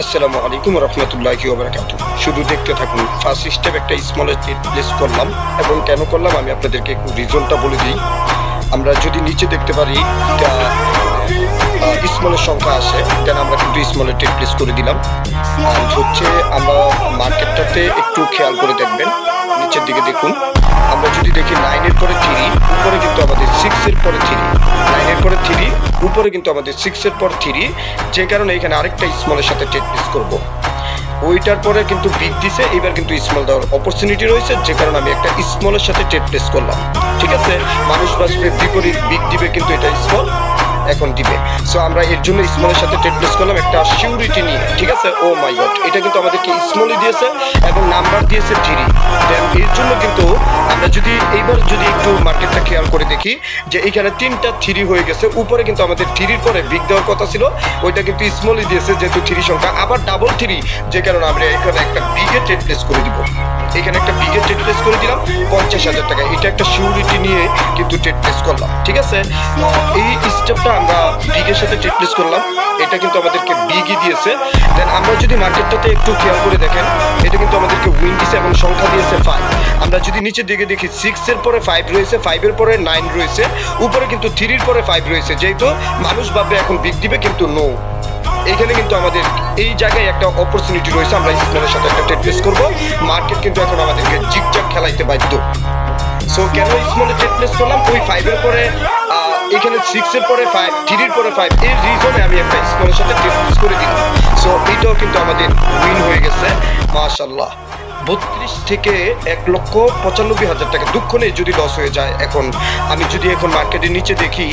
আসসালামু আলাইকুম রহমতুল্লাহি ওয়া বারাকাতুহু। শুধু দেখতে থাকুন। ফার্স্ট স্টেপ একটা স্মল প্লেস করলাম এবং কেন করলাম আমি আপনাদেরকে একটু রিজনটা বলে দিই। আমরা যদি নিচে দেখতে পারি স্মলের সংখ্যা আসে, দেন আমরা কিন্তু স্মলের ট্রেড প্লেস করে দিলাম। আর হচ্ছে আমরা মার্কেটটাতে একটু খেয়াল করে দেখবেন, নিচের দিকে দেখুন। আমরা যদি দেখি 9 এর পরে 3, উপরে কিন্তু আমাদের 6 এর পরে 3, 9 এর পরে 3, উপরে কিন্তু আমাদের 6 এর পর 3, যে কারণে এখানে আরেকটা স্মলের সাথে ট্রেড প্লেস করব। ওইটার পরে কিন্তু বিগ দিছে, এবার কিন্তু স্মল দেওয়ার অপরচুনিটি রয়েছে, যে কারণে আমি একটা স্মলের সাথে ট্রেড প্লেস করলাম। ঠিক আছে, মানুষ বাসবে বিপরীত, বিগ দিবে কিন্তু এটা স্মল এখন দিবে। সো আমরা এর জন্য স্মলের সাথে ট্রেড প্লেস করলাম একটা সিউরিটি নিয়ে। ঠিক আছে, ও মাই গড, এটা কিন্তু আমাদেরকে স্মলই দিয়েছে এবং নাম্বার দিয়েছে 3। দেন এর জন্য কিন্তু আমরা যদি এইবার যদি একটু মার্কেটটা খেয়াল করে দেখি যে এখানে 3টা 3 হয়ে গেছে, উপরে কিন্তু আমাদের 3-র পরে বিগ দেওয়ার কথা ছিল, ওইটা কিন্তু স্মলই দিয়েছে যেহেতু 3 সংখ্যা, আবার ডাবল 3, যে কারণে আমরা এখানে একটা বিগে ট্রেড প্লেস করে দিব। এখানে একটা বিগে ট্রেড প্লেস করে দিলাম 50,000 টাকা। এটা একটা সিউরিটি নিয়ে কিন্তু ট্রেড প্লেস করলাম। ঠিক আছে, এই স্টেপটা আমরা বিগের সাথে ট্রেড প্লেস করলাম, এটা কিন্তু আমাদেরকে বিগই দিয়েছে। দেন আমরা যদি মার্কেটটাতে একটু খেয়াল করে দেখেন, এটা কিন্তু আমাদেরকে উইন দিয়েছে এবং সংখ্যা দিয়েছে 5। আমরা যদি নিচের দিকে দেখি 6 এর পরে 5 রয়েছে, 5 এর পরে 9 রয়েছে, উপরে কিন্তু 3-র পরে 5 রয়েছে, যেহেতু মানুষ ভাববে এখন বিগ দিবে, কিন্তু নো। এইখানে কিন্তু আমাদের এই জায়গায় একটা অপরচুনিটি রয়েছে, আমরা স্মলের সাথে একটা ট্রেড প্লেস করবো। মার্কেট কিন্তু এখন আমাদেরকে জিগজ্যাগ খেলাইতে বাধ্য। সো কেন স্মলে ট্রেড প্লেস করলাম, ওই 5 এর পরে এখানে 6 এর পরে 5, 3-র পরে 5, এর রিজনে আমি একটা স্মলের সাথে ট্রেড প্লেস করে দিলাম। সো এইটাও কিন্তু আমাদের উইন হয়ে গেছে, মাশাআল্লাহ। 32 থেকে 1,95,000 টাকা, দুঃখ নেই যদি লস হয়ে যায়। এখন আমি যদি এখন মার্কেটের নিচে দেখি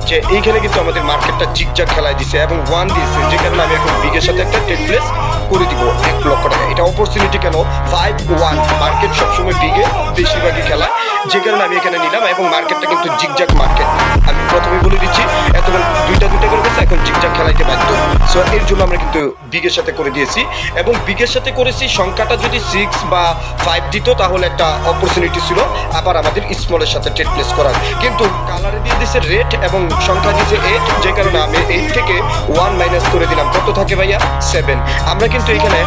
যে এইখানে কিন্তু আমাদের মার্কেটটা জিগজ্যাগ খেলায় দিছে এবং 1 দিয়েছে, যে কারণে আমি এখন বিগের সাথে একটা ট্রেড প্লেস করে দিব 1 লক্ষ টাকা। এটা অপরচুনিটি কেন, 5-1 মার্কেট সবসময় বিগে বেশিরভাগই খেলায়, যে কারণে আমি এখানে নিলাম। এবং মার্কেটটা কিন্তু জিগজ্যাগ মার্কেট, আমি প্রথমে বলে দিচ্ছি, এতক্ষণ দুইটা করে গেছে, এখন জিগজ্যাগ খেলাইতে বাধ্য। সো এর জন্য আমরা কিন্তু বিগের সাথে করে দিয়েছি এবং বিগের সাথে করেছি। সংখ্যাটা যদি 6 বা 5 দিত তাহলে একটা অপরচুনিটি ছিল আবার আমাদের স্মলের সাথে ট্রেড প্লেস করার, কিন্তু কালারে দিয়ে দিয়েছে রেড এবং সংখ্যা দিয়েছে 8, যে কারণে আমি 8 থেকে 1 মাইনাস করে দিলাম। কত থাকে ভাইয়া? 7। আমরা কিন্তু এখানে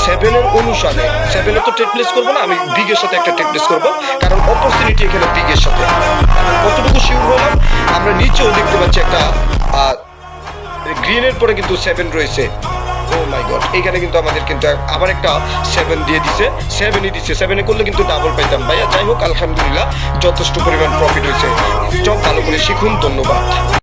7 এর অনুসারে 7 এ তো ট্রেড প্লেস করবো না, আমি বিগের সাথে একটা ট্রেড প্লেস করবো, কারণ অপরচুনিটি এখানে বিগের সাথে। কতটুকু শিওর হলাম, আমরা নিচেও দেখতে পাচ্ছি একটা গ্রিনের পরে কিন্তু 7 রয়েছে। ও মাই গড, এখানে কিন্তু আমাদের কিন্তু আবার একটা 7 দিয়ে দিছে, 7ই দিচ্ছে। 7-এ করলে কিন্তু ডাবল পাইতাম ভাইয়া। যাই হোক, আলহামদুলিল্লাহ যথেষ্ট পরিমাণ প্রফিট হয়েছে। স্টক ভালো করে শিখুন। ধন্যবাদ।